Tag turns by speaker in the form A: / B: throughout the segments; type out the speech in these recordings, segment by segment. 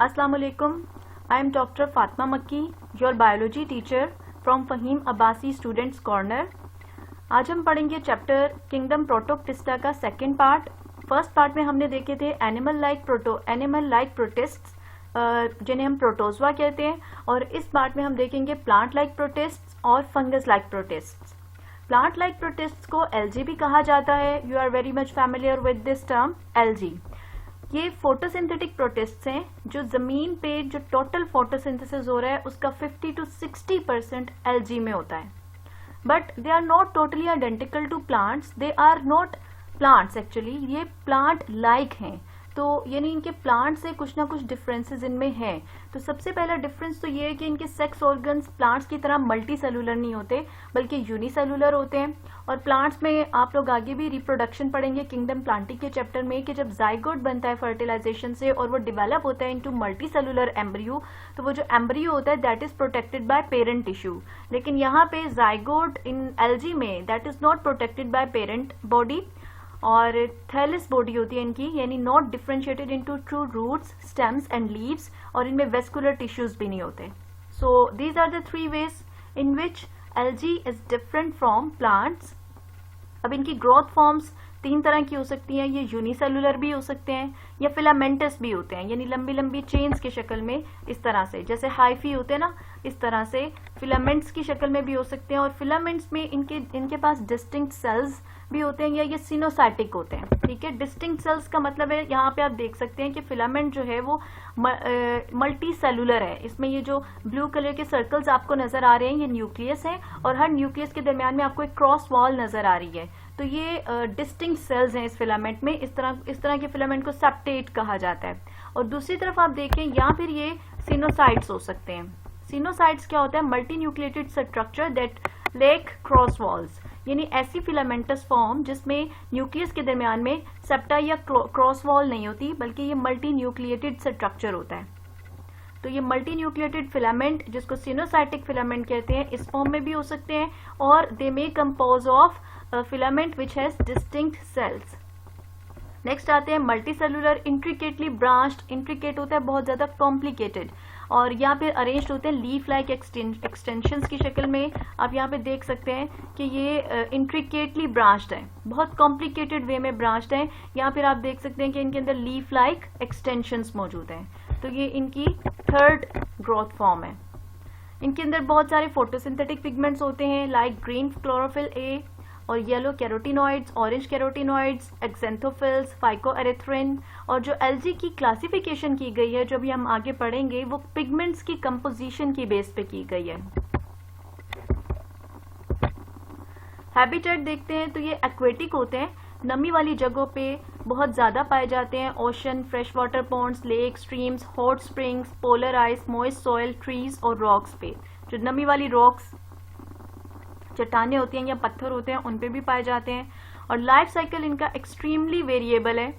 A: Assalamu alaikum. I am Dr. Fatma Makki, your biology teacher from Fahim Abbasi Students Corner. आज हम पढ़ेंगे chapter kingdom Protoctista का second part. First part में हमने देखे थे एनिमल लाइक प्रोटिस्ट्स जिन्हें हम प्रोटोजवा कहते हैं, और इस पार्ट में हम देखेंगे प्लांट लाइक प्रोटिस्ट्स और fungus like protists. Plant like protists को एल्जी भी कहा जाता है। You are very much familiar with this term algae. ये फोटोसिंथेटिक प्रोटिस्ट्स हैं जो जमीन पे जो टोटल फोटोसिंथेसिस हो रहा है उसका 50 to 60% एल्जी में होता है। But they are not totally identical to plants, they are not plants actually, ये प्लांट लाइक हैं। तो यानी इनके प्लांट से कुछ ना कुछ डिफरेंसेस इनमें हैं। तो सबसे पहला डिफरेंस तो ये है कि इनके सेक्स ऑर्गन्स प्लांट्स की तरह मल्टी सेलुलर नहीं होते बल्कि यूनिसेलुलर होते हैं। और प्लांट्स में आप लोग आगे भी रिप्रोडक्शन पढ़ेंगे किंगडम प्लांटिंग के चैप्टर में कि जब जाइगोट बनता है फर्टिलाइजेशन से और वो डेवलप होता है इनटू मल्टी सेलुलर एम्ब्रियो, तो वो जो एम्ब्रियो होता है that is protected by parent tissue. लेकिन यहाँ पे जाइगोट इन एल्जी में that is not protected by parent body और थैलिस बॉडी होती है इनकी, यानी not differentiated into true roots, stems and leaves, और इनमें वेस्कुलर टिश्यूज भी नहीं होते। So these are the three ways in which algae is different from plants. अब इनकी ग्रोथ फॉर्म्स तीन तरह की हो सकती हैं। ये यूनिसेलुलर भी हो सकते हैं या फिलामेंटस भी होते हैं, यानी लंबी लंबी चेन्स की शक्ल में, इस तरह से जैसे हाइफी होते हैं ना, इस तरह से फिलामेंट्स की शक्ल में भी हो सकते हैं। और फिलामेंट्स में इनके पास डिस्टिंक्ट सेल्स भी होते हैं या ये सिनोसाइटिक होते हैं। ठीक है, डिस्टिंक्ट सेल्स का मतलब है यहाँ पे आप देख सकते हैं कि फिलामेंट जो है वो मल्टी सेलुलर है। इसमें ये जो ब्लू कलर के सर्कल्स आपको नजर आ रहे हैं ये न्यूक्लियस है, और हर न्यूक्लियस के दरमियान में आपको एक क्रॉस वॉल नजर आ रही है। तो ये डिस्टिंक्ट सेल्स हैं इस फिलामेंट में। इस तरह के फिलामेंट को सेप्टेट कहा जाता है। और दूसरी तरफ आप देखें या फिर ये सिनोसाइट्स हो सकते हैं। सिनोसाइट्स क्या होता है? Multi nucleated structure that lake cross walls, यानी ऐसी फिलामेंटस फॉर्म जिसमें न्यूक्लियस के दरमियान में सेप्टा या क्रॉस वॉल नहीं होती बल्कि ये मल्टी न्यूक्लिएटेड स्ट्रक्चर होता है। तो ये मल्टी न्यूक्लिएटेड फिलामेंट जिसको सिनोसाइटिक फिलामेंट कहते हैं इस फॉर्म में भी हो सकते हैं, और they may compose of filament which has distinct cells. Next आते हैं multi cellular intricately branched. Intricate होता है बहुत ज्यादा कॉम्प्लिकेटेड, और यहाँ पे अरेंज्ड होते हैं लीफ लाइक एक्सटेंशंस की शक्ल में। आप यहाँ पे देख सकते हैं कि ये इंट्रिकेटली ब्रांच्ड है, बहुत कॉम्प्लिकेटेड वे में ब्रांच्ड है। यहाँ पर आप देख सकते हैं कि इनके अंदर लीफ लाइक एक्सटेंशंस मौजूद हैं। तो ये इनकी थर्ड ग्रोथ फॉर्म है। इनके अंदर बहुत सारे फोटोसिंथेटिक पिगमेंट्स होते हैं लाइक ग्रीन क्लोरोफिल ए और yellow carotenoids, orange carotenoids, एक्सेंथोफिल्स, phycoerythrin. और जो एल्जी की क्लासिफिकेशन की गई है जो भी हम आगे पढ़ेंगे वो पिगमेंट्स की कंपोजिशन की बेस पे की गई है। हैबिटेट देखते हैं तो ये एक्वेटिक होते हैं, नमी वाली जगहों पे बहुत ज्यादा पाए जाते हैं। Ocean, fresh water ponds, lake, streams, hot springs, polar ice, moist soil, trees और रॉक्स पे, जो नमी वाली रॉक्स चट्टाने होती हैं या पत्थर होते हैं उन पे भी पाए जाते हैं। और लाइफ साइकिल इनका एक्सट्रीमली वेरिएबल है,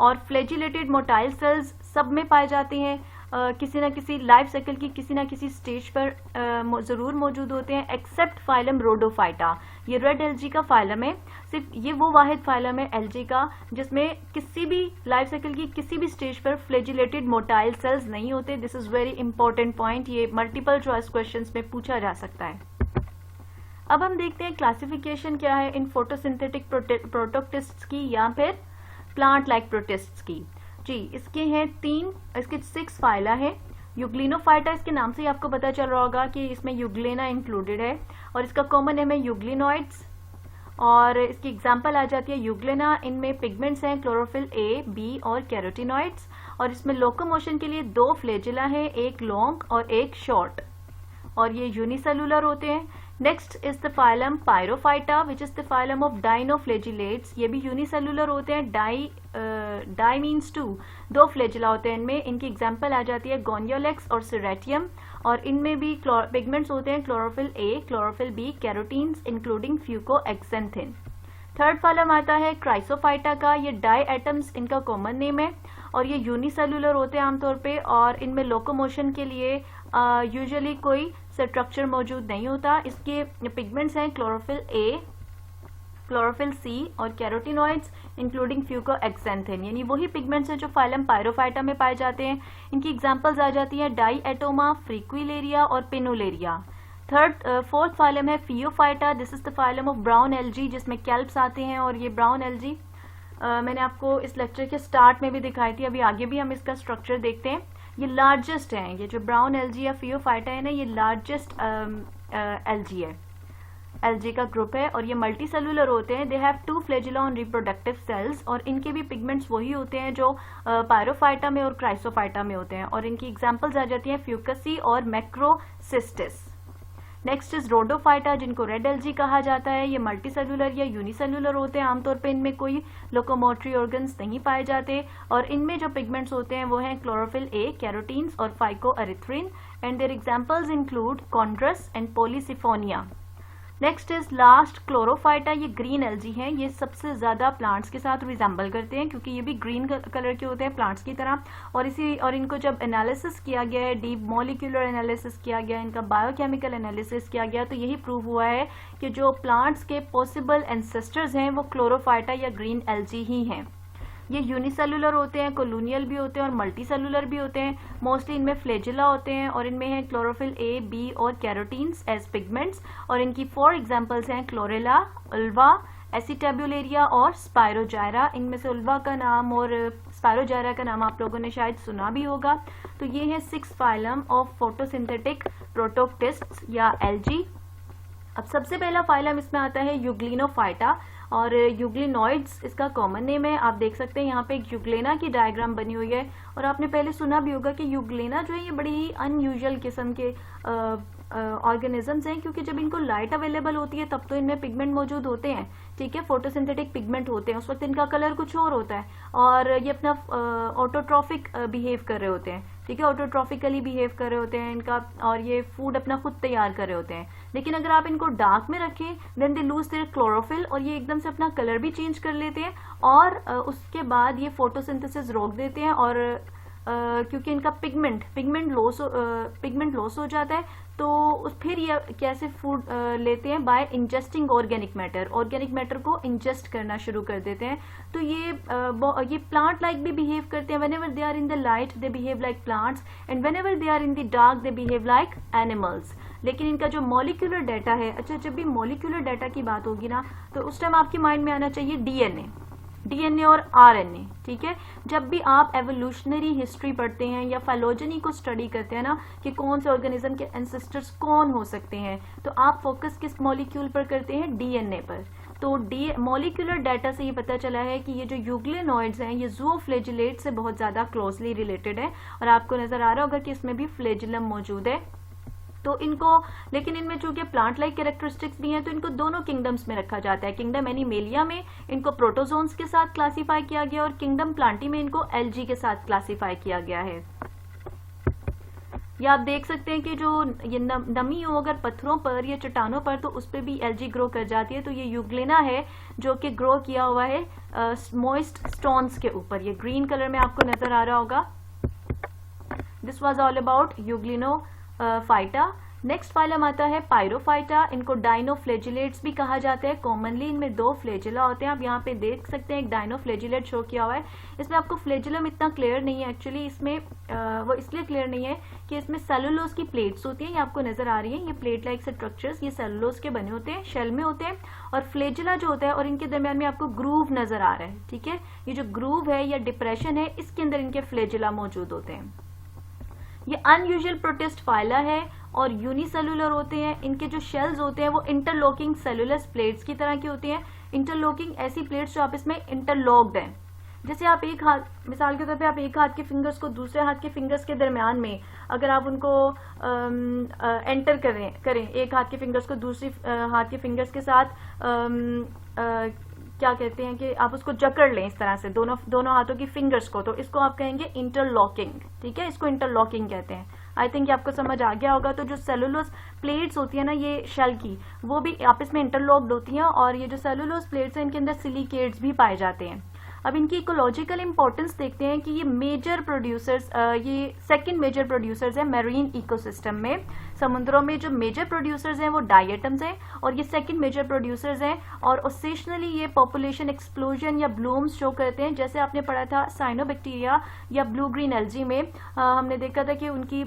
A: और फ्लैजिलेटेड मोटाइल सेल्स सब में पाए जाते हैं। किसी न किसी लाइफ साइकिल की किसी न किसी स्टेज पर जरूर मौजूद होते हैं, एक्सेप्ट फाइलम रोडोफाइटा। ये रेड एल्जी का फाइलम है, सिर्फ ये वो वाहिद फाइलम है एल्जी का जिसमें किसी भी लाइफ साइकिल की किसी भी स्टेज पर फ्लैजिलेटेड मोटाइल सेल्स नहीं होते। This is very important point, ये मल्टीपल चॉइस क्वेश्चंस में पूछा जा सकता है। अब हम देखते हैं क्लासिफिकेशन क्या है इन फोटोसिंथेटिक प्रोटोक्टिस्ट्स की या फिर प्लांट लाइक प्रोटिस्ट्स की। जी, इसके हैं इसके 6 फाइला है। यूग्लिनोफाइटा, इसके नाम से ही आपको पता चल रहा होगा कि इसमें यूग्लेना इंक्लूडेड है, और इसका कॉमन नेम है यूग्लिनॉइड्स। और इसकी एग्जांपल आ जाती है यूग्लेना। इनमें पिगमेंट्स हैं क्लोरोफिल ए, बी और कैरोटिनॉइड्स। और इसमें लोकोमोशन के लिए 2 फ्लैजिला है, एक लॉन्ग और एक शॉर्ट, और ये यूनिसेलुलर होते हैं। Next is the phylum pyrrophyta which is the phylum of dinoflagellates. ये भी यूनिसेलुलर होते हैं। डाई मीन्स 2 फ्लैजिला होते हैं इनमें। इनकी एग्जांपल आ जाती है गोनियोलेक्स और सिरेटियम। और इनमें भी पिगमेंट्स होते हैं chlorophyll A, chlorophyll B, carotenes including fucoxanthin. Third phylum आता है क्राइसोफाइटा का। ये डाई एटम्स इनका कॉमन नेम है, और ये यूनिसेलुलर होते हैं आमतौर पे, और इनमें लोकोमोशन के लिए यूजुअली कोई स्ट्रक्चर मौजूद नहीं होता। इसके पिगमेंट्स हैं क्लोरोफिल ए, क्लोरोफिल सी, और कैरोटिनॉइड्स इंक्लूडिंग फ्यूकोएक्सैंथिन, यानी वही पिगमेंट्स हैं जो फाइलम पायरोफाइटा में पाए जाते हैं। इनकी एग्जांपल्स आ जाती हैं डाईएटोमा, फ्रिक्विलेरिया और पिनुलेरिया। फोर्थ फाइलम है phaeophyta. This is the phylum of brown algae, जिसमें कैल्प्स आते हैं, और ये ब्राउन एल्जी मैंने आपको इस लेक्चर के स्टार्ट में भी दिखाई थी। अभी आगे भी हम इसका स्ट्रक्चर देखते हैं। ये लार्जेस्ट है, ये जो ब्राउन एल्जी या फियोफाइटा है ना, ये लार्जेस्ट एल्जी है, एल्जी का ग्रुप है, और ये मल्टी सेलुलर होते हैं। They have 2 flagella on reproductive cells, और इनके भी पिगमेंट्स वही होते हैं जो पायरोफाइटा में और क्राइसोफाइटा में होते हैं, और इनकी एग्जांपल्स आ जाती हैं फ्यूकसी और मैक्रोसिस्टिस। नेक्स्ट इज रोडोफाइटा, जिनको रेड एल्जी कहा जाता है। ये मल्टी सेलुलर या यूनिसेलुलर होते हैं, आमतौर पे इनमें कोई लोकोमोटरी ऑर्गन्स नहीं पाए जाते, और इनमें जो पिगमेंट्स होते हैं वो हैं क्लोरोफिल ए, कैरोटीन्स और phycoerythrin, and their examples include chondrus and polysiphonia. Next is last chlorophyta. ये ग्रीन एल्जी हैं, ये सबसे ज्यादा प्लांट्स के साथ रिजेंबल करते हैं क्योंकि ये भी ग्रीन कलर के होते हैं प्लांट्स की तरह, और इनको जब एनालिसिस किया गया है, डीप मॉलिक्यूलर एनालिसिस किया गया, इनका बायोकेमिकल एनालिसिस किया गया, तो यही प्रूव हुआ है कि जो प्लांट्स के पॉसिबल एंसेस्टर्स हैं वो क्लोरोफाइटा या ग्रीन एल्जी ही हैं। ये यूनिसेलुलर होते हैं, कोलोनियल भी होते हैं और मल्टी सेलुलर भी होते हैं। मोस्टली इनमें फ्लैजिला होते हैं, और इनमें है क्लोरोफिल ए, बी और कैरोटीन्स एज पिगमेंट्स, और इनकी 4 एग्जांपल्स हैं क्लोरेला, उल्वा, एसिटेबुलेरिया और स्पायरोजायरा। इनमें से उल्वा का नाम और स्पायरोजायरा का नाम आप लोगों ने शायद सुना भी होगा। तो ये है 6 फाइलम ऑफ फोटोसिंथेटिक प्रोटोक्टिस्ट्स या एल्जी। अब सबसे पहला फाइलम इसमें आता है यूग्लिनोफाइटा, और यूग्लिनॉइड्स इसका कॉमन नेम है। आप देख सकते हैं यहाँ पे एक यूग्लेना की डायग्राम बनी हुई है, और आपने पहले सुना भी होगा कि यूग्लेना जो है ये बड़ी ही अनयूजुअल किस्म के ऑर्गेनिजम्स हैं, क्योंकि जब इनको लाइट अवेलेबल होती है तब तो इनमें पिगमेंट मौजूद होते हैं, ठीक है, फोटोसिंथेटिक पिगमेंट होते हैं, उस वक्त इनका कलर कुछ और होता है, और ये अपना ऑटोट्रॉफिक बिहेव कर रहे होते हैं, ठीक है, ऑटोट्रॉफिकली बिहेव कर रहे होते हैं इनका, और ये फूड अपना खुद तैयार कर रहे होते हैं। लेकिन अगर आप इनको डार्क में रखें then they lose their chlorophyll, और ये एकदम से अपना कलर भी चेंज कर लेते हैं, और उसके बाद ये फोटोसिंथेसिस रोक देते हैं, और क्योंकि इनका पिगमेंट लॉस हो जाता है, तो फिर ये कैसे फूड लेते हैं, बाय इंजेस्टिंग ऑर्गेनिक मैटर को इंजेस्ट करना शुरू कर देते हैं। तो ये प्लांट लाइक भी बिहेव करते हैं। Whenever they are in the light they behave like plants, and whenever they are in the dark they behave like animals. लेकिन इनका जो मॉलिक्यूलर डाटा है, अच्छा, जब भी मॉलिक्यूलर डाटा की बात होगी ना, तो उस टाइम आपके माइंड में आना चाहिए डीएनए और आरएनए, ठीक है। जब भी आप एवोल्यूशनरी हिस्ट्री पढ़ते हैं या फाइलोजेनी को स्टडी करते हैं ना, कि कौन से ऑर्गेनिज्म के एंसेस्टर्स कौन हो सकते हैं, तो आप फोकस किस मॉलिक्यूल पर करते हैं, डीएनए पर। तो मॉलिक्यूलर डाटा से ये पता चला है कि ये जो यूग्लिनॉइड्स हैं ये ज़ूओफ्लैजिलेट से बहुत ज्यादा क्लोजली रिलेटेड है, और आपको नजर आ रहा होगा कि इसमें भी फ्लैजिलम मौजूद है। तो इनको, लेकिन इनमें चूंकि प्लांट लाइक कैरेक्टरिस्टिक्स भी हैं, तो इनको दोनों किंगडम्स में रखा जाता है। किंगडम एनिमेलिया में इनको प्रोटोजोन्स के साथ क्लासिफाई किया गया, और किंगडम प्लांटी में इनको एल्जी के साथ क्लासिफाई किया गया है। या आप देख सकते हैं कि जो ये नमी हो अगर पत्थरों पर या चट्टानों पर, तो उस पर भी एल्जी ग्रो कर जाती है। तो ये यूग्लेना है जो कि ग्रो किया हुआ है मॉइस्ट स्टोन्स के ऊपर। ये ग्रीन कलर में आपको नजर आ रहा होगा। This was all about euglenophyta. Next phylum आता है पायरोफाइटा। इनको डाइनोफ्लैजिलेट्स भी कहा जाता है। कॉमनली इनमें 2 फ्लैजिला होते हैं। आप यहाँ पे देख सकते हैं एक डाइनोफ्लैजिलेट शो किया हुआ है। इसमें आपको फ्लैजिलम इतना क्लियर नहीं है एक्चुअली। इसमें वो इसलिए क्लियर नहीं है कि इसमें सेलुलोज की प्लेट्स होती हैं, ये आपको नजर आ रही है। ये प्लेट लाइक स्ट्रक्चर्स ये सेलुलोज के बने होते हैं, शेल में होते हैं। और फ्लैजिला जो होता है और इनके दरमियान में आपको ग्रूव नजर आ रहा है, ठीक है। ये जो ग्रूव है या डिप्रेशन है, इसके अंदर इनके फ्लैजिला मौजूद होते हैं। ये अनयूजुअल प्रोटिस्ट फाइला है और यूनिसेलुलर होते हैं। इनके जो शेल्स होते हैं वो इंटरलॉकिंग सेलुलस प्लेट्स की तरह की होती हैं। इंटरलॉकिंग ऐसी प्लेट्स जो आप इसमें इंटरलॉक्ड हैं। जैसे आप एक हाथ, मिसाल के तौर पे आप एक हाथ के फिंगर्स को दूसरे हाथ के फिंगर्स के दरमियान में अगर आप उनको एंटर करें एक हाथ के फिंगर्स को दूसरी हाथ के फिंगर्स के साथ क्या कहते हैं कि आप उसको जकड़ लें इस तरह से दोनों हाथों की फिंगर्स को, तो इसको आप कहेंगे इंटरलॉकिंग, ठीक है। इसको इंटरलॉकिंग कहते हैं। आई थिंक ये आपको समझ आ गया होगा। तो जो सेलुलोज प्लेट्स होती है ना ये शेल की, वो भी आपस में इंटरलॉक्ड होती हैं। और ये जो सेलुलोज प्लेट्स हैं इनके अंदर सिलिकेट्स भी पाए जाते हैं। अब इनकी इकोलॉजिकल इंपॉर्टेंस देखते हैं कि ये मेजर प्रोड्यूसर्स, ये सेकंड मेजर प्रोड्यूसर्स है मैरीन इकोसिस्टम में। समुद्रों में जो मेजर प्रोड्यूसर्स हैं वो डायटम्स हैं और ये सेकंड मेजर प्रोड्यूसर्स हैं। और ओसेशनली ये पॉपुलेशन एक्सप्लोजन या ब्लूम्स शो करते हैं। जैसे आपने पढ़ा था साइनोबैक्टीरिया या ब्लू ग्रीन एल्जी में हमने देखा था कि उनकी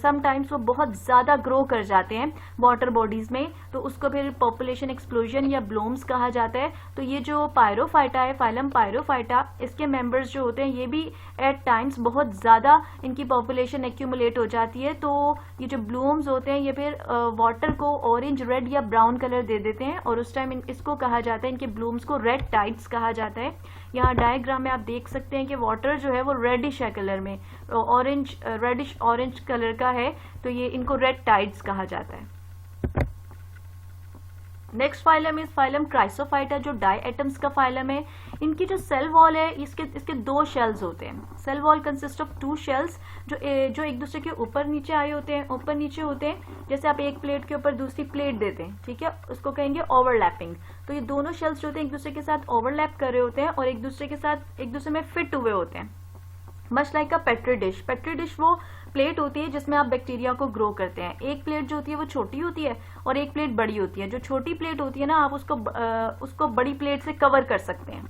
A: समटाइम्स वो बहुत ज़्यादा ग्रो कर जाते हैं वाटर बॉडीज़ में, तो उसको फिर पॉपुलेशन एक्सप्लोजन या ब्लूम्स कहा जाता है। तो ये जो पायरोफाइटा है, फाइलम पायरोफाइटा, इसके मेंबर्स जो होते हैं ये भी एट टाइम्स बहुत ज़्यादा इनकी पॉपुलेशन एक्यूमुलेट हो जाती है। तो ये जो ब्लूम्स होते हैं ये फिर वाटर को ऑरेंज, रेड या ब्राउन कलर दे देते हैं और उस टाइम इसको कहा जाता है, इनके ब्लूम्स को रेड टाइड्स कहा जाता है। यहाँ डायग्राम में आप देख सकते हैं कि वाटर जो है वो रेडिश है कलर में, ऑरेंज, रेडिश ऑरेंज कलर का है, तो ये इनको रेड टाइड्स कहा जाता है। Next phylum is phylum Chrysophyta, जो डायटम्स का फाइलम है। इनकी जो सेल वॉल है इसके दो शेल्स होते हैं। Cell wall consist of two shells जो एक दूसरे के ऊपर नीचे आए होते हैं, ऊपर नीचे होते हैं। जैसे आप एक प्लेट के ऊपर दूसरी प्लेट देते हैं, ठीक है, उसको कहेंगे ओवरलैपिंग। तो ये दोनों शेल्स जो होते हैं एक दूसरे के साथ ओवरलैप कर रहे होते हैं और एक दूसरे में फिट हुए होते हैं। मच लाइक अ पेट्री डिश। पेट्री डिश वो प्लेट होती है जिसमें आप बैक्टीरिया को ग्रो करते हैं। एक प्लेट जो होती है वो छोटी होती है और एक प्लेट बड़ी होती है। जो छोटी प्लेट होती है ना, आप उसको बड़ी प्लेट से कवर कर सकते हैं।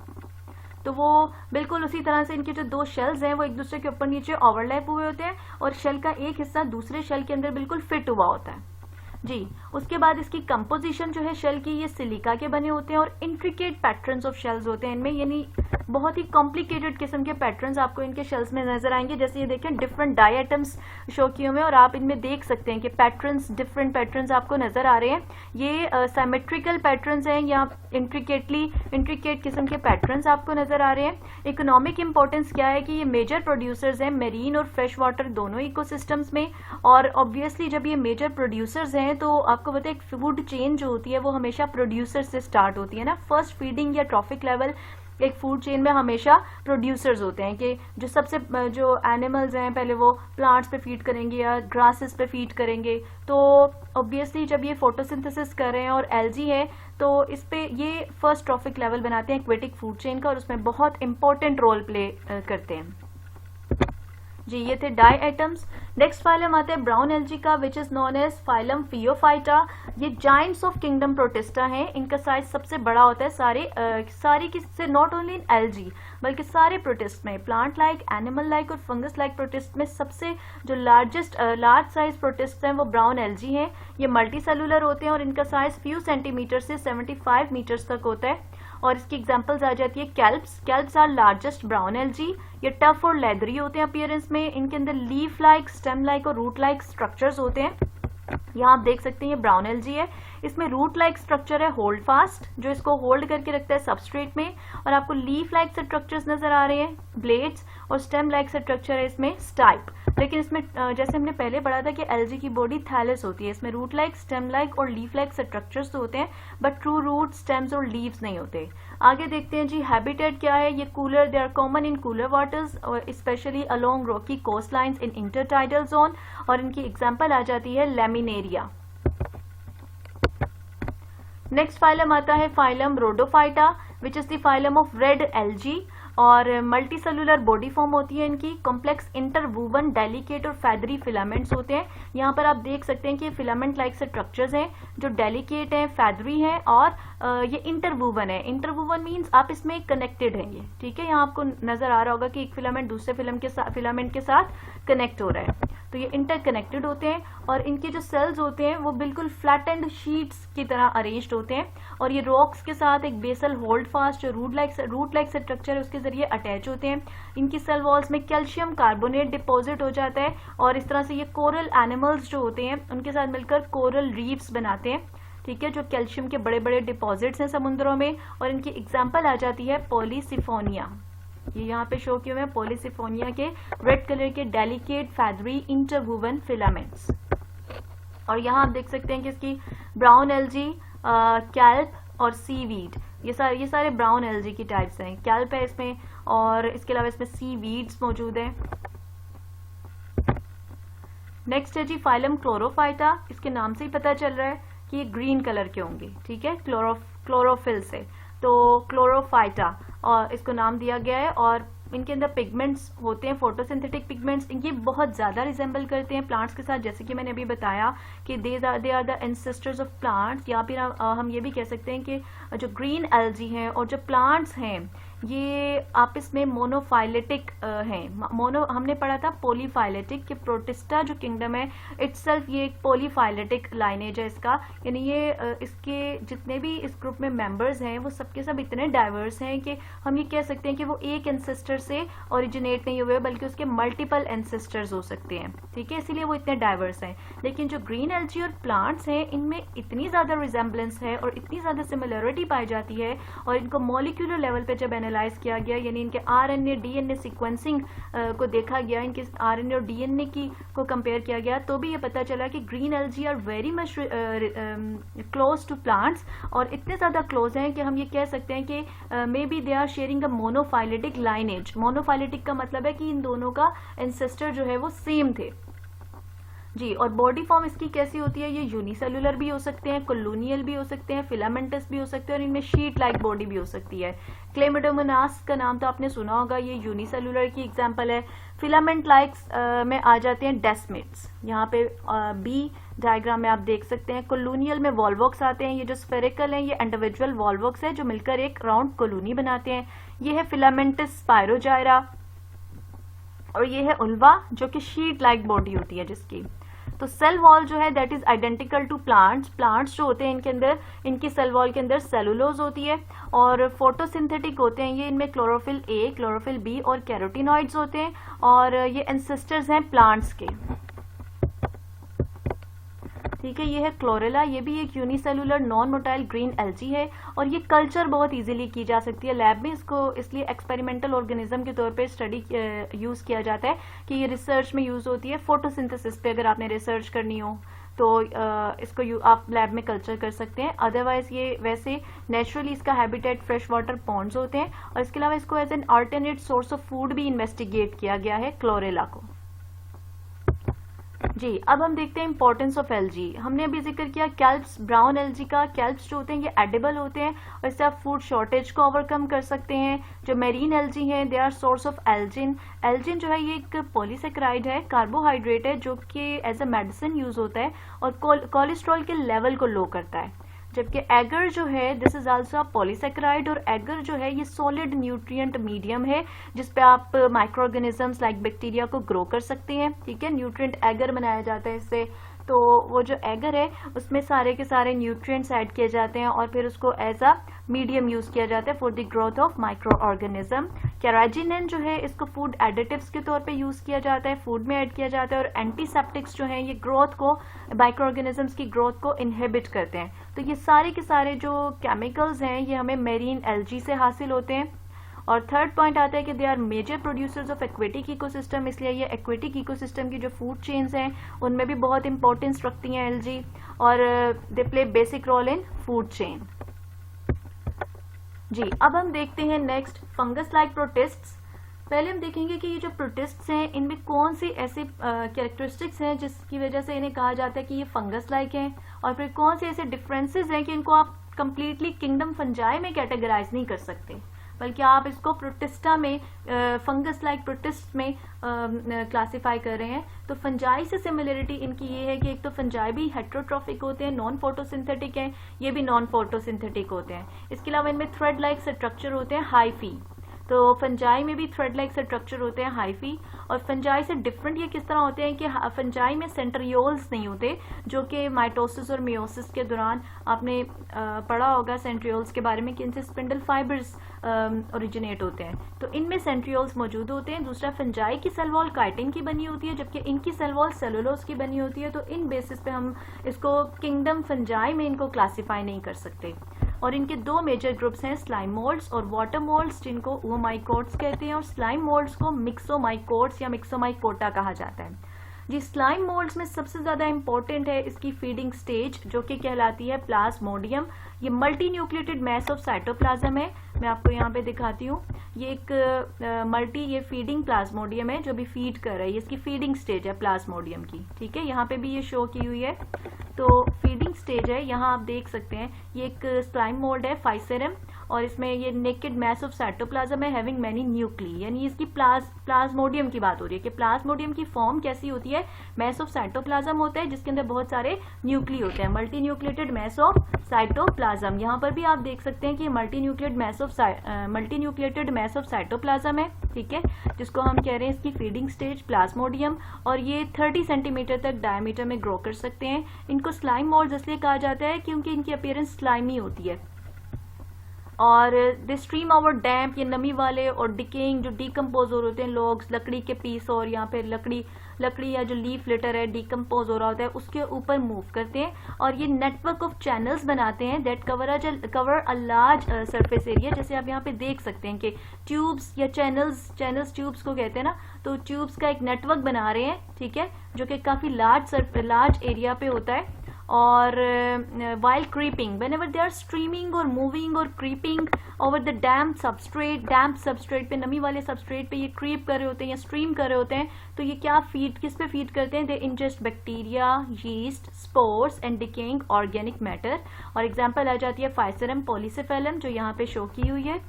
A: तो वो बिल्कुल उसी तरह से इनके जो दो शेल्स हैं वो एक दूसरे के ऊपर नीचे ओवरलैप हुए होते हैं और शेल का एक हिस्सा दूसरे शेल के अंदर बिल्कुल फिट हुआ होता है जी। उसके बाद इसकी कंपोजिशन जो है शेल की, ये सिलिका के बने होते हैं और इंट्रिकेट पैटर्न्स ऑफ शेल्स होते हैं इनमें, यानी बहुत ही कॉम्प्लिकेटेड किस्म के पैटर्न्स आपको इनके शेल्स में नजर आएंगे। जैसे ये देखें डिफरेंट डायटम्स शो किए हुए हैं और आप इनमें देख सकते हैं कि पैटर्न्स, डिफरेंट पैटर्न्स आपको नजर आ रहे हैं। ये सिमेट्रिकल पैटर्न्स हैं या इंट्रिकेट किस्म के पैटर्न्स आपको नजर आ रहे हैं। इकोनॉमिक इंपॉर्टेंस क्या है कि ये मेजर प्रोड्यूसर्स हैं मेरीन और फ्रेश वाटर दोनों इकोसिस्टम्स में। और ऑब्वियसली जब ये मेजर प्रोड्यूसर्स हैं तो आपको पता है एक फूड चेन जो होती है वो हमेशा प्रोड्यूसर से स्टार्ट होती है ना। फर्स्ट फीडिंग या ट्रॉफिक लेवल एक फूड चेन में हमेशा प्रोड्यूसर्स होते हैं कि जो एनिमल्स हैं पहले वो प्लांट्स पे फीड करेंगे या ग्रासेस पे फीड करेंगे। तो ऑब्वियसली जब ये फोटोसिंथेसिस कर रहे हैं और एल्जी है तो इस पे ये फर्स्ट ट्रॉफिक लेवल बनाते हैं एक्वेटिक फूड चेन का और उसमें बहुत इंपॉर्टेंट रोल प्ले करते हैं जी। ये थे डायटम्स। नेक्स्ट फाइलम आता है ब्राउन एल्जी का, which is known as phylum phaeophyta. ये जाइंट्स ऑफ किंगडम प्रोटिस्टा हैं। इनका साइज सबसे बड़ा होता है सारी किससे, नॉट ओनली इन एल्जी बल्कि सारे प्रोटिस्ट में, प्लांट लाइक, एनिमल लाइक और फंगस लाइक प्रोटिस्ट में सबसे जो लार्ज साइज प्रोटिस्ट हैं वो ब्राउन एल्जी हैं। ये मल्टी सेलुलर होते हैं और इनका साइज फ्यू सेंटीमीटर से 75 मीटर्स तक होता है। और इसकी एग्जांपल्स आ जाती है kelps are largest brown algae. ये टफ और लेदरी होते हैं अपीयरेंस में। इनके अंदर लीफ लाइक, स्टेम लाइक और रूट लाइक स्ट्रक्चर्स होते हैं। यहाँ आप देख सकते हैं ये ब्राउन एल्जी है। इसमें रूट लाइक स्ट्रक्चर है होल्ड फास्ट, जो इसको होल्ड करके रखता है सबस्ट्रेट में। और आपको लीफ लाइक स्ट्रक्चर्स नजर आ रहे हैं, ब्लेड्स, और स्टेम लाइक स्ट्रक्चर है इसमें स्टाइप। लेकिन इसमें जैसे हमने पहले पढ़ा था कि एल्जी की बॉडी थैलस होती है, इसमें रूट लाइक, स्टेम लाइक और लीफ लाइक स्ट्रक्चर्स तो होते हैं बट ट्रू रूट, स्टेम्स और लीव्स नहीं होते। आगे देखते हैं जी हैबिटेट क्या है। ये cooler, they are common in cooler waters और specially along rocky coast lines in intertidal zone. और इनकी एग्जाम्पल आ जाती है लैमिनेरिया। नेक्स्ट फाइलम आता है phylum Rhodophyta, which is the phylum of red algae. और मल्टी सेलुलर बॉडी फॉर्म होती है इनकी। कॉम्प्लेक्स इंटरवूवन, डेलिकेट और फैदरी फिलामेंट्स होते हैं। यहाँ पर आप देख सकते हैं कि फिलामेंट लाइक स्ट्रक्चर्स हैं जो डेलिकेट हैं, फैदरी हैं और ये इंटरवूवन है। इंटरवूवन मीन्स आप इसमें कनेक्टेड हैं ये, ठीक है। यहाँ आपको नजर आ रहा होगा कि एक फिलामेंट दूसरे फिलामेंट के साथ कनेक्ट हो रहा है, तो ये इंटरकनेक्टेड होते हैं। और इनके जो सेल्स होते हैं वो बिल्कुल फ्लैटेंड शीट्स की तरह अरेंज्ड होते हैं और ये रॉक्स के साथ एक बेसल होल्ड फास्ट जो रूट लाइक स्ट्रक्चर है उसके जरिए अटैच होते हैं। इनकी सेल वॉल्स में कैल्शियम कार्बोनेट डिपॉजिट हो जाता है और इस तरह से ये कोरल एनिमल्स जो होते हैं उनके साथ मिलकर कोरल रीफ्स बनाते हैं, ठीक है, जो कैल्शियम के बड़े बड़े डिपॉजिट्स हैं समुद्रों में। और इनकी एग्जाम्पल आ जाती है पॉलीसिफोनिया। ये यहाँ पे शो किए हुए हैं पॉलीसिफोनिया के रेड कलर के डेलिकेट फैदरी इंटरवूवन फिलामेंट्स। और यहाँ आप देख सकते हैं कि इसकी ब्राउन एल्जी, कैल्प और सीवीड, ये सारे ब्राउन एल्जी की टाइप्स हैं। कैल्प है इसमें और इसके अलावा इसमें सीवीड्स मौजूद हैं। नेक्स्ट है जी फाइलम क्लोरोफाइटा। इसके नाम से ही पता चल रहा है कि ये ग्रीन कलर के होंगे, ठीक है, क्लोरोफिल से, तो क्लोरोफाइटा और इसको नाम दिया गया है। और इनके अंदर पिगमेंट्स होते हैं, फोटोसिंथेटिक पिगमेंट्स, इनकी बहुत ज़्यादा रिजेंबल करते हैं प्लांट्स के साथ, जैसे कि मैंने अभी बताया कि they are the ancestors of plants. या फिर हम ये भी कह सकते हैं कि जो ग्रीन एल्जी हैं और जो प्लांट्स हैं ये आपस में मोनोफाइलेटिक हैं। मोनो हमने पढ़ा था पॉलीफाइलेटिक, कि प्रोटिस्टा जो किंगडम है इटसेल्फ ये एक पॉलीफाइलेटिक लाइनेज है इसका, यानी ये इसके जितने भी इस ग्रुप में मेंबर्स हैं वो सबके सब इतने डाइवर्स हैं कि हम ये कह सकते हैं कि वो एक एंसेस्टर से ओरिजिनेट नहीं हुए बल्कि उसके मल्टीपल एंसेस्टर्स हो सकते हैं, ठीक है, इसीलिए वो इतने डाइवर्स हैं। लेकिन जो ग्रीन एल्जी और प्लांट्स हैं इनमें इतनी ज़्यादा रिजेंबलेंस है और इतनी ज़्यादा सिमिलरिटी पाई जाती है, और इनको मॉलिक्यूलर लेवल पे जब एनालाइज किया गया, यानी इनके आरएनए डीएनए सीक्वेंसिंग को देखा गया, इनके आरएनए और डीएनए को कंपेयर किया गया, तो भी ये पता चला कि green algae are very much close to plants, और इतने ज़्यादा क्लोज हैं कि हम ये कह सकते हैं कि may be they are sharing a monophyletic lineage. Monophyletic का मतलब है कि इन दोनों का एंसेस्टर जो है वो सेम थे जी। और बॉडी फॉर्म इसकी कैसी होती है, ये यूनिसेलुलर भी हो सकते हैं, कोलोनियल भी हो सकते हैं, फिलामेंटस भी हो सकते हैं, और इनमें शीट लाइक बॉडी भी हो सकती है। क्लेमिडोमोनास का नाम तो आपने सुना होगा, ये यूनिसेलुलर की एग्जांपल है। फिलामेंट लाइक्स में आ जाते हैं डेस्मिड्स, यहाँ पे बी डायग्राम में आप देख सकते हैं। कोलोनियल में वॉल्वॉक्स आते हैं, ये जो स्फेरिकल हैं ये इंडिविजुअल वॉल्वॉक्स है जो मिलकर एक राउंड कोलोनी बनाते हैं। ये है फिलामेंटस स्पायरोजायरा, और ये है उल्वा जो कि शीट लाइक बॉडी होती है जिसकी। तो सेल वॉल जो है that is identical to plants. Plants जो होते हैं इनके अंदर, इनकी सेल वॉल के अंदर सेलुलोज होती है, और फोटोसिंथेटिक होते हैं ये, इनमें क्लोरोफिल ए, क्लोरोफिल बी और कैरोटीनॉइड्स होते हैं, और ये एंसेस्टर्स हैं प्लांट्स के, ठीक है। ये है क्लोरेला, ये भी एक unicellular non motile green algae है, और ये कल्चर बहुत इजीली की जा सकती है लैब में। इसको इसलिए एक्सपेरिमेंटल ऑर्गेनिज्म के तौर पे स्टडी यूज किया जाता है कि ये रिसर्च में यूज होती है फोटोसिंथेसिस पे। अगर आपने रिसर्च करनी हो तो इसको आप लैब में कल्चर कर सकते हैं। अदरवाइज ये वैसे नेचुरली इसका हैबिटेट फ्रेश वाटर पॉन्ड्स होते हैं, और इसके अलावा इसको as an alternate source of food भी इन्वेस्टिगेट किया गया है क्लोरेला को जी। अब हम देखते हैं इंपॉर्टेंस ऑफ एल्जी। हमने अभी जिक्र किया कैल्प्स, ब्राउन एल्जी का। कैल्प्स जो होते हैं ये एडिबल होते हैं, और इससे आप फूड शॉर्टेज को ओवरकम कर सकते हैं। जो मेरीन एल्जी हैं they are source of algin. Algin जो है ये एक पॉलीसेकेराइड है, कार्बोहाइड्रेट है, जो कि एज अ मेडिसिन यूज होता है और कोलेस्ट्रॉल के लेवल को लो करता है। जबकि एगर जो है this is also a polysaccharide, और एगर जो है ये सॉलिड न्यूट्रिएंट मीडियम है जिसपे आप माइक्रो ऑर्गेनिजम्स लाइक बैक्टीरिया को ग्रो कर सकते हैं, ठीक है। न्यूट्रिएंट एगर बनाया जाता है इससे। तो वो जो एगर है उसमें सारे के सारे न्यूट्रिएंट्स ऐड किए जाते हैं, और फिर उसको एज अ मीडियम यूज किया जाता है for the growth of micro organism. Carrageenan जो है इसको फूड एडिटिव्स के तौर पे यूज किया जाता है, फूड में ऐड किया जाता है। और एंटीसेप्टिक्स जो है ये ग्रोथ को, माइक्रो ऑर्गेनिजम्स की ग्रोथ को इनहिबिट करते हैं। तो ये सारे के सारे जो केमिकल्स हैं ये हमें मेरीन एल्जी से हासिल होते हैं। और थर्ड पॉइंट आता है कि they are major producers of aquatic ecosystem, इसलिए ये एक्वेटिक इकोसिस्टम की जो फूड चेन्स हैं उनमें भी बहुत इंपॉर्टेंस रखती हैं एल्जी, और they play basic role in food chain जी। अब हम देखते हैं नेक्स्ट फंगस लाइक प्रोटिस्ट्स। पहले हम देखेंगे कि ये जो प्रोटिस्ट्स हैं इनमें कौन सी ऐसी कैरेक्टरिस्टिक्स हैं जिसकी वजह से इन्हें कहा जाता है कि ये फंगस लाइक हैं, और फिर कौन से ऐसे डिफरेंसेस हैं कि इनको आप कंप्लीटली किंगडम फंजाई में कैटेगराइज नहीं कर सकते, बल्कि आप इसको प्रोटिस्टा में, फंगस लाइक प्रोटिस्ट में क्लासिफाई कर रहे हैं। तो फंजाई से सिमिलरिटी इनकी ये है कि एक तो फंजाई भी हेट्रोट्रॉफिक होते हैं, नॉन फोटोसिंथेटिक हैं, ये भी नॉन फोटोसिंथेटिक होते हैं। इसके अलावा इनमें थ्रेड लाइक स्ट्रक्चर होते हैं, हाइफी। तो फंजाई में भी थ्रेड लाइक स्ट्रक्चर होते हैं, हाइफी। और फंजाई से डिफरेंट ये किस तरह होते हैं कि फंजाई में सेंट्रियोल्स नहीं होते, जो कि माइटोसिस और मियोसिस के दौरान आपने पढ़ा होगा सेंट्रियोल्स के बारे में कि इनसे स्पिंडल फाइबर्स ओरिजिनेट होते हैं। तो इनमें सेंट्रियोल्स मौजूद होते हैं। दूसरा, फंजाई की सेल वॉल काइटिन की बनी होती है, जबकि इनकी सेल वॉल सेलुलोज की बनी होती है। तो इन बेसिस पे हम इसको किंगडम फंजाई में इनको क्लासिफाई नहीं कर सकते। और इनके दो मेजर ग्रुप्स हैं, स्लाइम मोल्ड्स और वाटर मोल्ड्स, जिनको ओमाइकोट्स कहते हैं, और स्लाइम मोल्ड्स को मिक्सोमाइकोट्स या मिक्सोमाइकोटा कहा जाता है जी। स्लाइम मोल्ड्स में सबसे ज्यादा इंपॉर्टेंट है इसकी फीडिंग स्टेज, जो कि कहलाती है प्लाज्मोडियम। ये multi nucleated mass of cytoplasm है, मैं आपको यहाँ पे दिखाती हूँ। ये एक ये फीडिंग प्लाज्मोडियम है जो भी फीड कर रहा है, ये इसकी फीडिंग स्टेज है प्लाज्मोडियम की, ठीक है। यहाँ पे भी ये शो की हुई है, तो फीडिंग स्टेज है, यहाँ आप देख सकते हैं। ये एक स्लाइम मोल्ड है फाइसेरम, और इसमें ये नेकेड मैस ऑफ साइटोप्लाज्म है हैविंग मैनी न्यूक्ली, यानी इसकी प्लाज्मोडियम की बात हो रही है कि प्लाज्मोडियम की फॉर्म कैसी होती है, मैस ऑफ साइटोप्लाज्म होता है जिसके अंदर बहुत सारे न्यूक्ली होते हैं, multi nucleated mass of cytoplasm. यहाँ पर भी आप देख सकते हैं कि multi nucleated mass of cytoplasm है, ठीक है, जिसको हम कह रहे हैं इसकी फीडिंग स्टेज प्लाज्मोडियम, और ये 30 सेंटीमीटर तक डायमीटर में ग्रो कर सकते हैं। इनको स्लाइम मोल्ड इसलिए कहा जाता है क्योंकि इनकी अपीयरेंस स्लाइमी होती है, और दे स्ट्रीम ओवर डैम्प, ये नमी वाले और डिकेइंग जो डीकम्पोज हो रहे होते हैं लोग्स, लकड़ी के पीस और यहाँ पे लकड़ी या जो लीफ लिटर है डीकम्पोज हो रहा होता है उसके ऊपर मूव करते हैं, और ये नेटवर्क ऑफ चैनल्स बनाते हैं that cover a large surface area. जैसे आप यहाँ पे देख सकते हैं कि ट्यूब्स या चैनल्स ट्यूब्स को कहते हैं ना, तो ट्यूब्स का एक नेटवर्क बना रहे हैं, ठीक है, जो कि काफी लार्ज एरिया पे होता है। और while creeping, whenever they are streaming or moving or creeping over the damp substrate पे, नमी वाले सबस्ट्रेट पे ये क्रीप कर रहे होते हैं या स्ट्रीम कर रहे होते हैं, तो ये क्या किस पे फीड करते हैं, they ingest bacteria, yeast, spores and decaying organic matter. और एग्जांपल आ जाती है फाइसेरम पॉलीसेफेलम जो यहाँ पे शो की हुई है।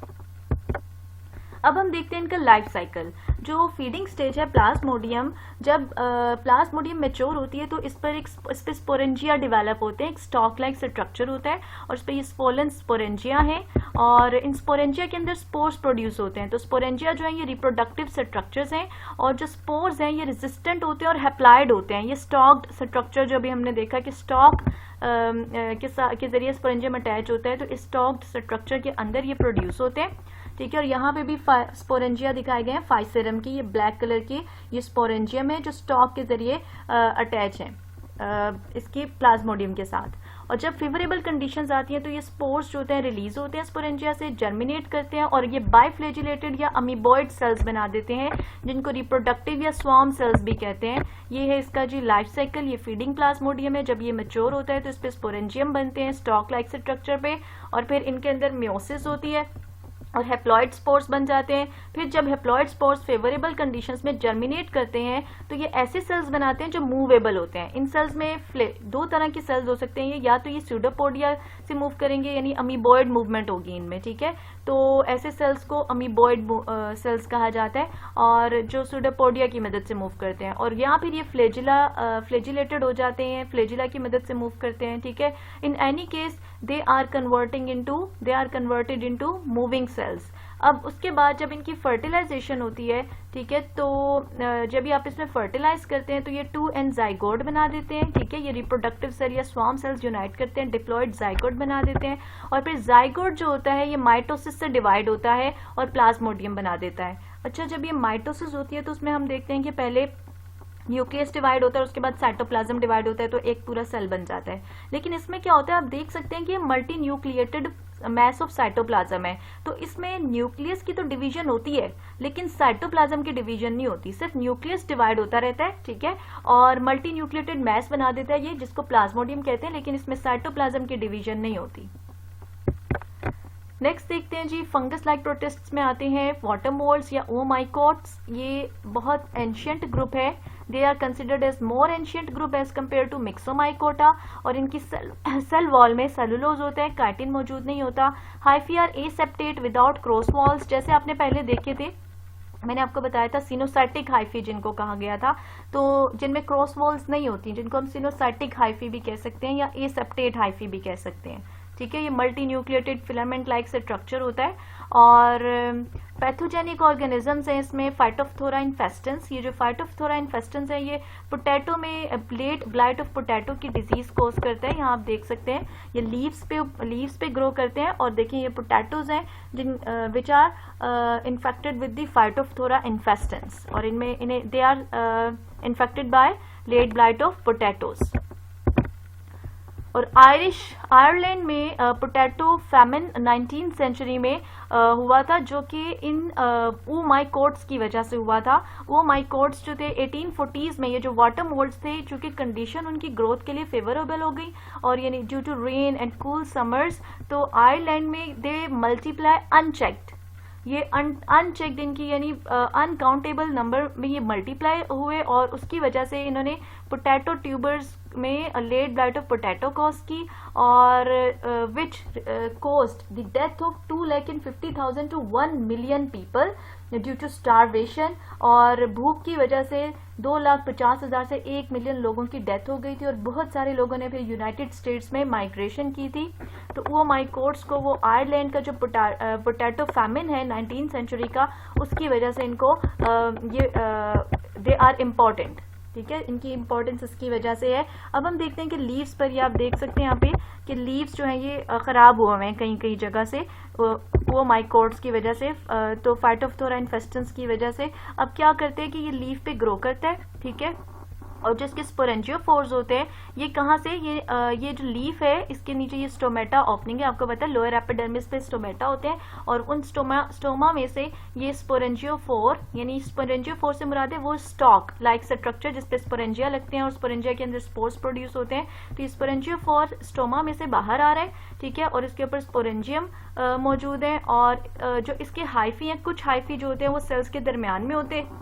A: अब हम देखते हैं इनका लाइफ साइकिल। जो फीडिंग स्टेज है प्लाज्मोडियम, जब प्लाज्मोडियम मैच्योर होती है तो इस पे स्पोरेंजिया डेवलप होते हैं, एक स्टॉक लाइक स्ट्रक्चर होता है और इस पे ये स्पोलन स्पोरेंजिया है, और इन स्पोरेंजिया के अंदर स्पोर्स प्रोड्यूस होते हैं। तो स्पोरेंजिया जो है ये रिप्रोडक्टिव स्ट्रक्चर्स हैं, और जो स्पोर्स हैं ये रेजिस्टेंट होते हैं और हैप्लॉइड होते हैं। ये स्टॉक्ड स्ट्रक्चर जो अभी हमने देखा कि स्टॉक के जरिए स्पोरेंजियम अटैच होता है, तो इस स्टॉक्ड स्ट्रक्चर के अंदर ये प्रोड्यूस होते हैं, ठीक है। और यहाँ पे भी स्पोरेंजिया दिखाए गए हैं फाइसेरम की, ये ब्लैक कलर की ये स्पोरेंजियम है जो स्टॉक के जरिए अटैच है इसके प्लाज्मोडियम के साथ। और जब फेवरेबल कंडीशंस आती हैं तो ये स्पोर्स जो होते हैं रिलीज होते हैं स्पोरेंजिया से, जर्मिनेट करते हैं और ये बाइफ्लेजिलेटेड या अमीबॉइड सेल्स बना देते हैं जिनको रिप्रोडक्टिव या स्वार्म सेल्स भी कहते हैं। ये है इसका जी लाइफ साइकिल। ये फीडिंग प्लाज्मोडियम है, जब ये मैच्योर होता है तो इस पे स्पोरेंजियम बनते हैं स्टॉक लाइक स्ट्रक्चर पे, और फिर इनके अंदर मियोसिस होती है और हैप्लॉइड स्पोर्स बन जाते हैं। फिर जब हैप्लॉइड स्पोर्स फेवरेबल कंडीशंस में जर्मिनेट करते हैं तो ये ऐसे सेल्स बनाते हैं जो मूवेबल होते हैं। इन सेल्स में दो तरह के सेल्स हो सकते हैं, ये या तो ये स्यूडोपोडिया से मूव करेंगे यानी अमीबॉइड मूवमेंट होगी इनमें, ठीक है, तो ऐसे सेल्स को अमीबॉइड सेल्स कहा जाता है, और जो स्यूडोपोडिया की मदद से मूव करते हैं। और यहाँ फिर ये फ्लेजिलेटेड हो जाते हैं, फ्लेजिला की मदद से मूव करते हैं, ठीक है। In any case they are converted into moving cells. अब उसके बाद जब इनकी फर्टिलाइजेशन होती है, ठीक है, तो जब ये आप इसमें फर्टिलाइज करते हैं तो ये 2n जाइगोट बना देते हैं, ठीक है, ये रिप्रोडक्टिव सेल या स्वार्म सेल्स यूनाइट करते हैं, डिप्लॉइड जाइगोट बना देते हैं, और फिर जाइगोट जो होता है ये माइटोसिस से डिवाइड होता है और प्लाज्मोडियम बना देता है। अच्छा, जब ये माइटोसिस होती है तो उसमें हम देखते हैं कि पहले न्यूक्लियस डिवाइड होता है, उसके बाद साइटोप्लाज्म डिवाइड होता है, तो एक पूरा सेल बन जाता है। लेकिन इसमें क्या होता है, आप देख सकते हैं कि multi nucleated mass of cytoplasm है, तो इसमें न्यूक्लियस की तो डिवीजन होती है लेकिन साइटोप्लाज्म की डिवीजन नहीं होती, सिर्फ न्यूक्लियस डिवाइड होता रहता है, ठीक है, और मल्टी न्यूक्लिएटेड मैस बना देता है ये, जिसको प्लाज्मोडियम कहते हैं, लेकिन इसमें साइटोप्लाज्म की डिवीजन नहीं होती। नेक्स्ट देखते हैं जी, फंगस लाइक प्रोटिस्ट्स में आते हैं वाटर मोल्ड्स या ओमाइकोट्स। ये बहुत एंशियंट ग्रुप है, they are considered as more ancient group as compare to myxomycota, और इनकी सेल वॉल में सेलुलोज होता है, काइटिन मौजूद नहीं होता। Hyphae are aseptate without cross walls, जैसे आपने पहले देखे थे, मैंने आपको बताया था सिनोसाइटिक हाइफी जिनको कहा गया था, तो जिनमें क्रॉस वॉल्स नहीं होती, जिनको हम सिनोसाइटिक हाइफी भी कह सकते हैं या एसेप्टेट हाइफी भी कह सकते हैं, ठीक है। ये multi nucleated filament like structure होता है, और पैथोजेनिक ऑर्गेनिजम्स हैं इसमें फाइटोफ्थोरा इन्फेस्टेंस। ये जो फाइटोफ्थोरा इन्फेस्टेंस है ये पोटैटो में लेट ब्लाइट ऑफ पोटैटो की डिजीज कोज करता है। यहाँ आप देख सकते हैं ये लीव्स पे ग्रो करते हैं, और देखिए ये पोटैटोज हैं जिन which are infected with the phytophthora infestans, और इन्हें they are infected by late blight of potatoes. और आयरलैंड में पोटैटो फैमिन 19th सेंचुरी में हुआ था, जो कि इन ओमाइकोट्स की वजह से हुआ था। ओमाइकोट्स जो थे 1840s में, ये जो वाटर मोल्ड्स थे, चूंकि कंडीशन उनकी ग्रोथ के लिए फेवरेबल हो गई और यानी due to rain and cool summers, तो आयरलैंड में दे मल्टीप्लाई अनचेक्ड, ये अनचेक्ड इनकी यानी अनकाउंटेबल नंबर में ये मल्टीप्लाई हुए और उसकी वजह से इन्होंने पोटैटो ट्यूबर्स में late blight of potato cause की और which cost the death of 2,50,000 to 1 million people due to starvation. और भूख की वजह से 2,50,000 से 1 मिलियन लोगों की डेथ हो गई थी और बहुत सारे लोगों ने फिर यूनाइटेड स्टेट्स में माइग्रेशन की थी। तो वो माइकोट्स को वो आयरलैंड का जो पोटैटो फैमिन है 19th सेंचुरी का, उसकी वजह से इनको ये दे आर इम्पॉर्टेंट। ठीक है, इनकी इंपॉर्टेंस इसकी वजह से है। अब हम देखते हैं कि लीव्स पर ये आप देख सकते हैं यहाँ पे कि लीव्स जो हैं ये खराब हुए हैं कहीं कहीं जगह से वो माइकोट्स की वजह से, तो फाइटोफथोरा इन्फेस्टेंस की वजह से। अब क्या करते हैं कि ये लीव पे ग्रो करता है, ठीक है, और जो इसके स्पोरेंजियोफोर्स होते हैं ये कहाँ से, ये जो लीफ है इसके नीचे ये स्टोमेटा ओपनिंग है, आपको पता है लोअर एपिडर्मिस पे स्टोमेटा होते हैं और उन स्टोमा में से ये स्पोरेंजियोफोर, यानी स्पोरेंजियोफोर से मुराद है वो स्टॉक लाइक स्ट्रक्चर जिसपे स्पोरेंजिया लगते हैं और स्पोरेंजिया के अंदर स्पोर्स प्रोड्यूस होते हैं। तो ये स्पोरेंजियोफोर स्टोमा में से बाहर आ रहा है, ठीक है, और इसके ऊपर स्पोरेंजियम मौजूद है और जो इसके हाइफी हैं, कुछ हाइफी जो होते हैं वो सेल्स के दरमियान में होते हैं,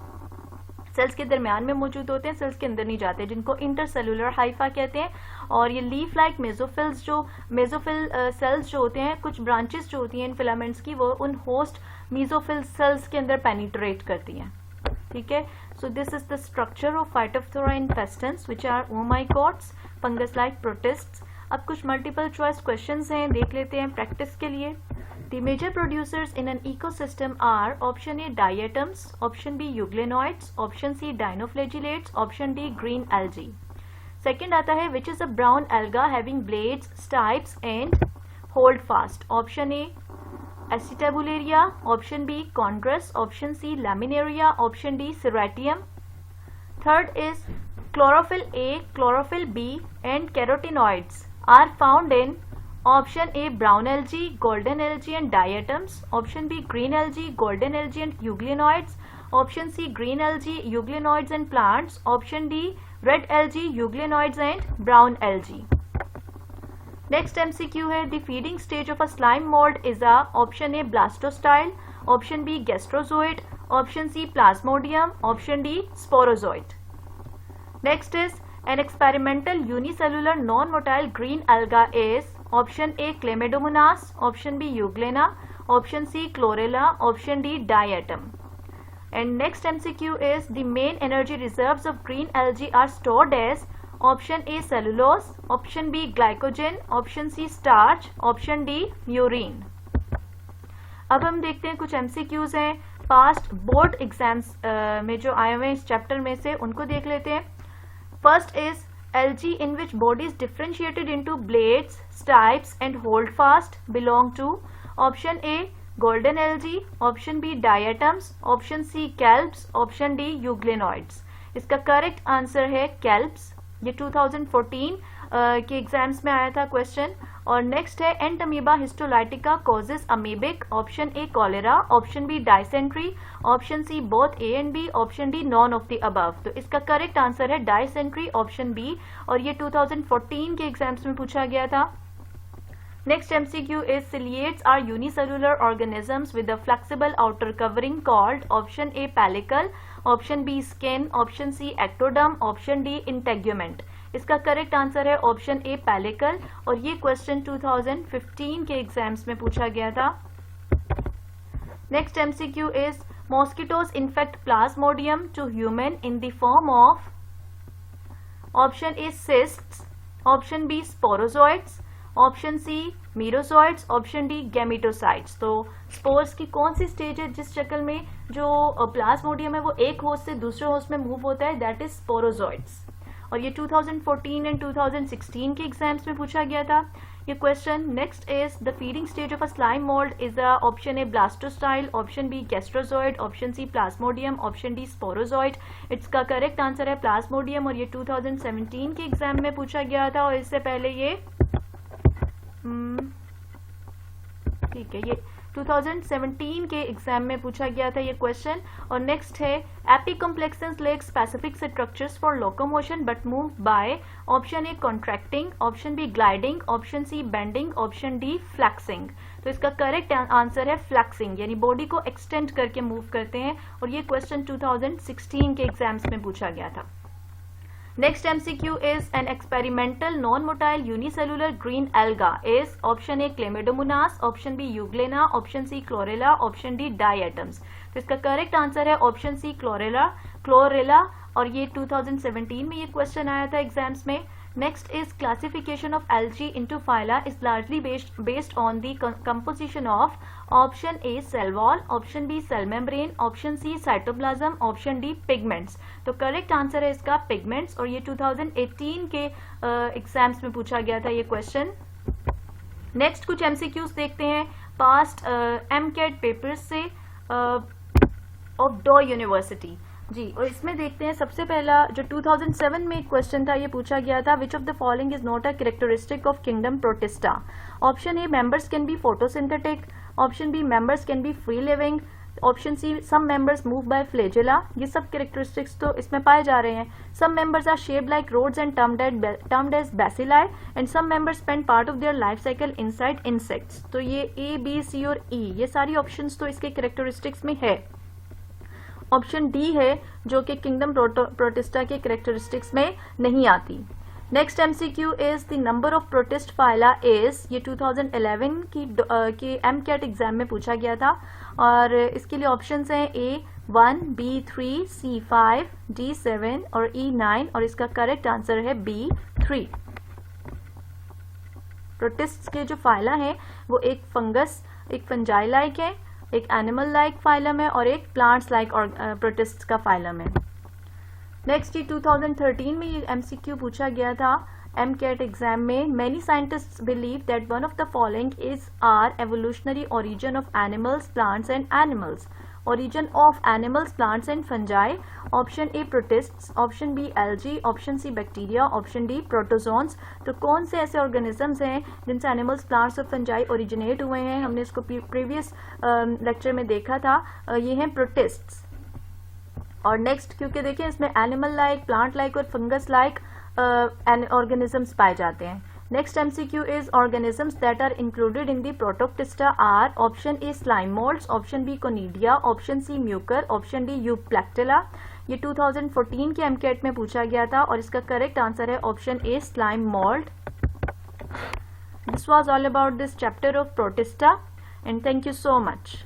A: सेल्स के दरमियान में मौजूद होते हैं, सेल्स के अंदर नहीं जाते, जिनको इंटरसेलुलर हाइफा कहते हैं। और ये लीफ लाइक मेसोफिल्स जो मेसोफिल सेल्स जो होते हैं, कुछ ब्रांचेस जो होती हैं इन फिलामेंट्स की, वो उन होस्ट मेसोफिल सेल्स के अंदर पेनिट्रेट करती हैं। ठीक है, so this is the structure of phytophthora infestans which are oomycetes, fungus like protists. अब कुछ मल्टीपल चॉइस क्वेश्चंस हैं, देख लेते हैं प्रैक्टिस के लिए। The major producers in an ecosystem are option A diatoms, option B euglenoids, option C dinoflagellates, option D green algae. Second आता है which is a brown alga having blades, stipes and hold fast. Option A Acetabularia, option B chondrus, option C laminaria, option D Serratium. Third is chlorophyll A, chlorophyll B and carotenoids are found in option A brown algae, golden algae and diatoms, option B green algae, golden algae and euglenoids, option C green algae, euglenoids and plants, option D red algae, euglenoids and brown algae. Next MCQ है the feeding stage of a slime mold is a option A blastostyle, option B gastrozoid, option C plasmodium, option D sporozoid. Next is an experimental unicellular non-motile green alga is option A Chlamydomonas, option B Euglena, option C Chlorella, option D Diatom. And next MCQ is the main energy reserves of green algae are stored as option A cellulose, option B glycogen, option C starch, option D urine. अब हम देखते हैं कुछ MCQs हैं past board exams में जो आए हुए इस चैप्टर में से, उनको देख लेते हैं। First is algae in which bodies differentiated into blades, stipes and holdfast belong to option A golden algae, option B diatoms, option C kelps, option D euglenoids. इसका करेक्ट आंसर है kelps। ये 2014 के एग्जाम्स में आया था question. और next है Entamoeba histolytica causes amoebic, option A cholera, option B dysentery, option C both A and B, option D none of the above. तो इसका करेक्ट आंसर है डायसेंट्री, ऑप्शन बी, और ये 2014 के एग्जाम्स में पूछा गया था। Next MCQ is ciliates are unicellular organisms with a flexible outer covering called option A pellicle, option B skin, option C ectoderm, option D integument. इसका correct answer है option A pellicle, और ये question 2015 के exams में पूछा गया था। Next MCQ is mosquitoes infect plasmodium to human in the form of option A cysts, option B sporozoites, option C merozoites, option D gametocytes. तो spores की कौन सी स्टेज है जिस शक्ल में जो प्लाज्मोडियम है वो एक होस्ट से दूसरे होस्ट में मूव होता है, दैट इज स्पोरोजोइड्स। और ये 2014 एंड 2016 के एग्जाम्स में पूछा गया था ये question. Next is the feeding stage of a slime mould is option A blastostyle, option B gastrozooid, option C plasmodium, option D sporozoite. इसका करेक्ट आंसर है प्लाज्मोडियम, और ये 2017 के एग्जाम में पूछा गया था। और इससे पहले ये ठीक है, ये 2017 के एग्जाम में पूछा गया था ये क्वेश्चन। और नेक्स्ट है apicomplexans lack specific structures for locomotion but move by option A contracting, option B gliding, option C bending, option D flexing. तो इसका करेक्ट आंसर है फ्लैक्सिंग, यानी बॉडी को एक्सटेंड करके मूव करते हैं। और ये क्वेश्चन 2016 के एग्जाम्स में पूछा गया था। Next MCQ is an experimental non-motile unicellular green alga is option A Chlamydomonas, option B Euglena, option C Chlorella, option D diatoms। तो इसका करेक्ट आंसर है ऑप्शन सी क्लोरेला। और ये 2017 में ये क्वेश्चन आया था एग्जाम्स में। Next is classification of algae into phyla is largely based on the composition of option A cell wall, option B cell membrane, option C cytoplasm, option D pigments. तो correct answer है इसका pigments. और ये 2018 के exams में पूछा गया था ये क्वेश्चन। नेक्स्ट कुछ एमसीक्यूज देखते हैं पास्ट एमकेट पेपर्स से ऑफ डॉ यूनिवर्सिटी जी। और इसमें देखते हैं सबसे पहला जो 2007 में एक क्वेश्चन था, ये पूछा गया था which of the following is not a characteristic of kingdom Protista. Option A members can be photosynthetic, option B members can be free living, option C some members move by flagella. ये सब characteristics तो इसमें पाए जा रहे हैं। Some members are shaped like rods and termed as bacilli and some members spend part of their life cycle inside insects. तो ये ए बी सी और ई ये सारी ऑप्शंस तो इसके कैरेक्टरिस्टिक्स में है। ऑप्शन डी है जो कि किंगडम प्रोटिस्टा के कैरेक्टरिस्टिक्स में नहीं आती। Next MCQ is the number of protist phyla is, ये 2011 की एमकेट एग्जाम में पूछा गया था। और इसके लिए ऑप्शंस हैं A1, B3, C5, D7 और E9 और इसका करेक्ट आंसर है B3। प्रोटिस्ट के जो फाइला हैं वो एक फंगस, एक फंजाई लाइक है, एक एनिमल लाइक फाइलम है और एक प्लांट्स लाइक प्रोटिस्ट का फाइलम है। नेक्स्ट ये 2013 में ये एमसीक्यू पूछा गया था एमकेट एग्जाम में। Many scientists believe that one of the following is are evolutionary origin of animals, plants and animals. Origin of animals, plants and fungi. Option A protists, option B algae, option C bacteria, option D protozoans. तो कौन से ऐसे organisms हैं जिनसे animals, plants और fungi originate हुए हैं? हमने इसको प्रीवियस लेक्चर में देखा था। ये हैं प्रोटिस्ट्स। और नेक्स्ट क्योंकि देखिए इसमें एनिमल लाइक, प्लांट लाइक और फंगस लाइक ऑर्गेनिजम्स पाए जाते हैं। Next MCQ is organisms that are included in the protoctista are. Option A slime moulds, option B conidia, option C mucor, option D euplectella. ये 2014 के AMCAT में पूछा गया था और इसका करेक्ट आंसर है option A slime mould. This was all about this chapter of protista and thank you so much.